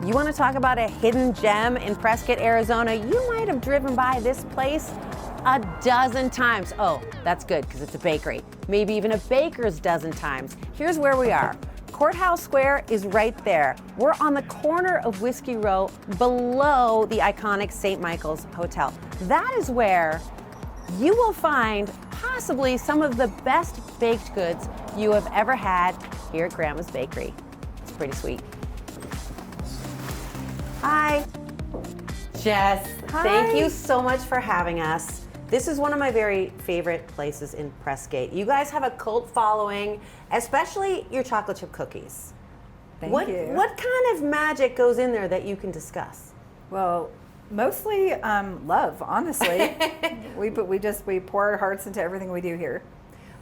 You want to talk about a hidden gem in Prescott, Arizona? You might have driven by this place a dozen times. Oh, that's good because it's a bakery. Maybe even a baker's dozen times. Here's where we are. Courthouse Square is right there. We're on the corner of Whiskey Row below the iconic St. Michael's Hotel. That is where you will find possibly some of the best baked goods you have ever had here at Grama's Bakery. It's pretty sweet. Hi. Jess, Hi. Thank you so much for having us. This is one of my very favorite places in Prescott. You guys have a cult following, especially your chocolate chip cookies. Thank you. What kind of magic goes in there that you can discuss? Well, mostly love, honestly. we pour our hearts into everything we do here.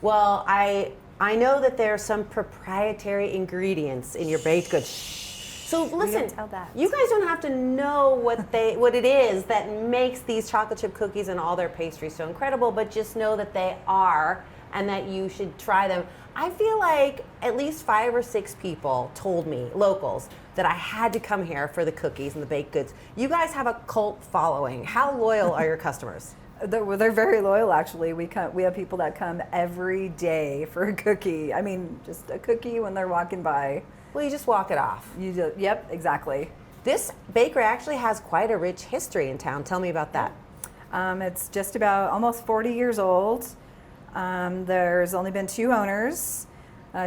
Well, I know that there are some proprietary ingredients in your baked goods. So listen, you guys don't have to know what it is that makes these chocolate chip cookies and all their pastries so incredible, but just know that they are and that you should try them. I feel like at least 5 or 6 people told me, locals, that I had to come here for the cookies and the baked goods. You guys have a cult following. How loyal are your customers? They're very loyal, actually. We have people that come every day for a cookie. I mean, just a cookie when they're walking by. Well, you just walk it off. Yep, exactly. This bakery actually has quite a rich history in town. Tell me about that. It's just about almost 40 years old. There's only been 2 owners.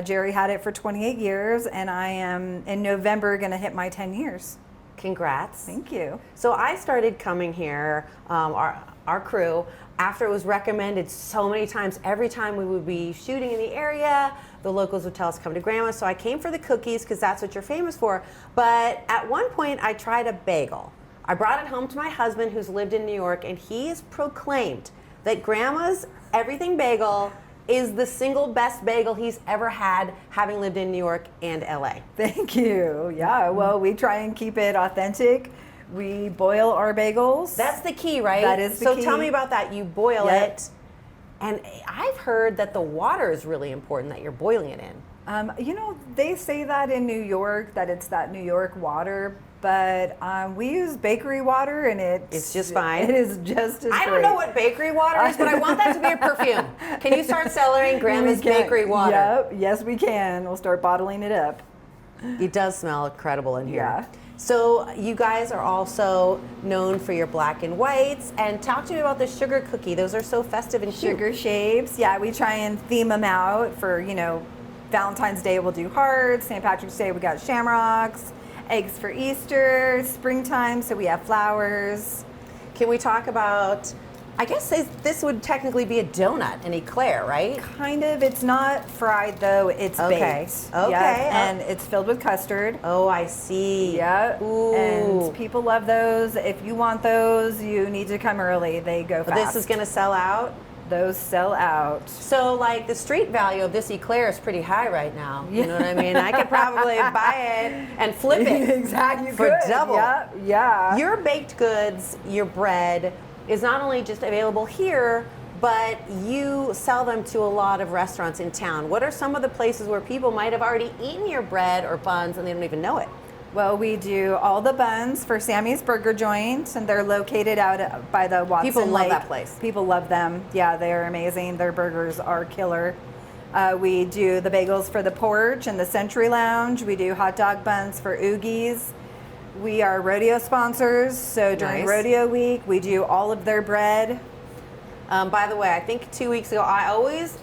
Jerry had it for 28 years, and I am in November going to hit my 10 years. Congrats. Thank you. So I started coming here, our crew, after it was recommended so many times. Every time we would be shooting in the area, the locals would tell us to come to Grama. So I came for the cookies because that's what you're famous for. But at one point I tried a bagel. I brought it home to my husband who's lived in New York, and he has proclaimed that Grama's Everything Bagel is the single best bagel he's ever had, having lived in New York and LA. Thank you. Yeah, well, we try and keep it authentic. We boil our bagels. That's the key, right? That is the key. So tell me about that. You boil Yep. it, and I've heard that the water is really important that you're boiling it in. They say that in New York, that it's that New York water, but we use bakery water, and it's just fine. It is just as I don't great. know what bakery water is, but I want that to be a perfume. Can you start selling Grama's bakery water? Yep, yes we can. We'll start bottling it up. It does smell incredible in here. Yeah. So you guys are also known for your black and whites. And talk to me about the sugar cookie. Those are so festive and cute. Sugar shapes. Yeah, we try and theme them out for, Valentine's Day we'll do hearts. St. Patrick's Day we got shamrocks. Eggs for Easter. Springtime, so we have flowers. Can we talk about, I guess this would technically be a donut, an eclair, right? Kind of. It's not fried though. It's baked. Okay. Yep, and it's filled with custard. Oh, I see. Yeah. Ooh. And people love those. If you want those, you need to come early. They go fast. This is going to sell out? Those sell out. So, like, the street value of this eclair is pretty high right now. You know what I mean? I could probably buy it and flip it. Exactly. For double. Yeah. Your baked goods, your bread, is not only just available here, but you sell them to a lot of restaurants in town. What are some of the places where people might have already eaten your bread or buns and they don't even know it? Well, we do all the buns for Sammy's Burger Joint, and they're located out by the Watson People love Lake. that place. People love them. Yeah, they are amazing. Their burgers are killer. We do the bagels for the Porch and the Century Lounge. We do hot dog buns for Oogie's. We are rodeo sponsors, so during Nice. rodeo week, we do all of their bread. By the way, I think 2 weeks ago, I always,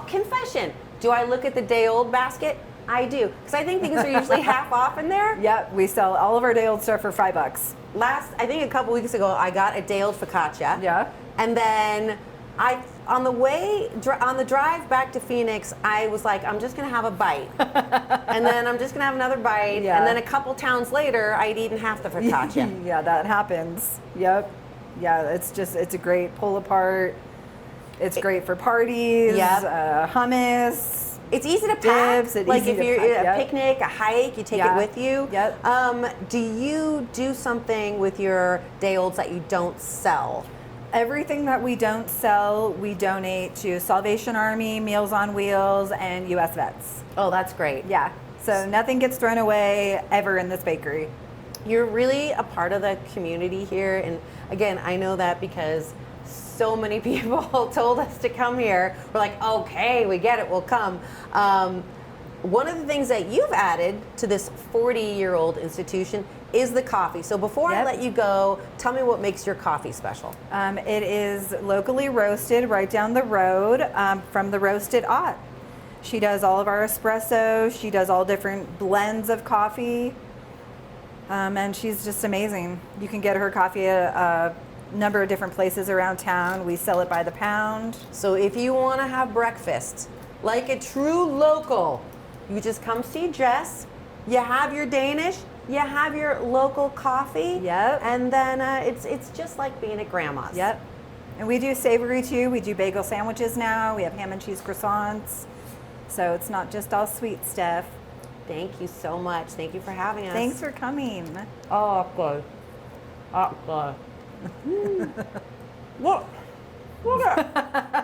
confession, do I look at the day old basket? I do, because I think things are usually half off in there. Yep, we sell all of our day old stuff for $5. I think a couple weeks ago, I got a day old focaccia. Yeah. And then on the drive back to Phoenix, I was like, I'm just gonna have a bite. And then I'm just gonna have another bite. Yeah. And then a couple towns later, I'd eaten half the focaccia. Yeah, that happens. Yep. Yeah, it's a great pull apart. It's great for parties, Yep. hummus. It's easy to pack. Dips, it's like easy if to you're pack, at a yep. picnic, a hike, you take it Yeah. with you. Yep. Do you do something with your day olds that you don't sell? Everything that we don't sell, we donate to Salvation Army, Meals on Wheels, and U.S. Vets. Oh, that's great. Yeah. So nothing gets thrown away ever in this bakery. You're really a part of the community here. And again, I know that because so many people told us to come here. We're like, okay, we get it, we'll come. One of the things that you've added to this 40-year-old institution is the coffee. So before I let you go, tell me what makes your coffee special. It is locally roasted right down the road from the Roasted Aunt. She does all of our espresso. She does all different blends of coffee. And she's just amazing. You can get her coffee at a number of different places around town. We sell it by the pound. So if you want to have breakfast like a true local, you just come see Jess, you have your Danish, you have your local coffee, and then it's just like being at Grandma's. Yep. And we do savory too. We do bagel sandwiches now. We have ham and cheese croissants. So it's not just all sweet stuff. Thank you so much. Thank you for having us. Thanks for coming. Oh, good. Oh, good. Look. Look at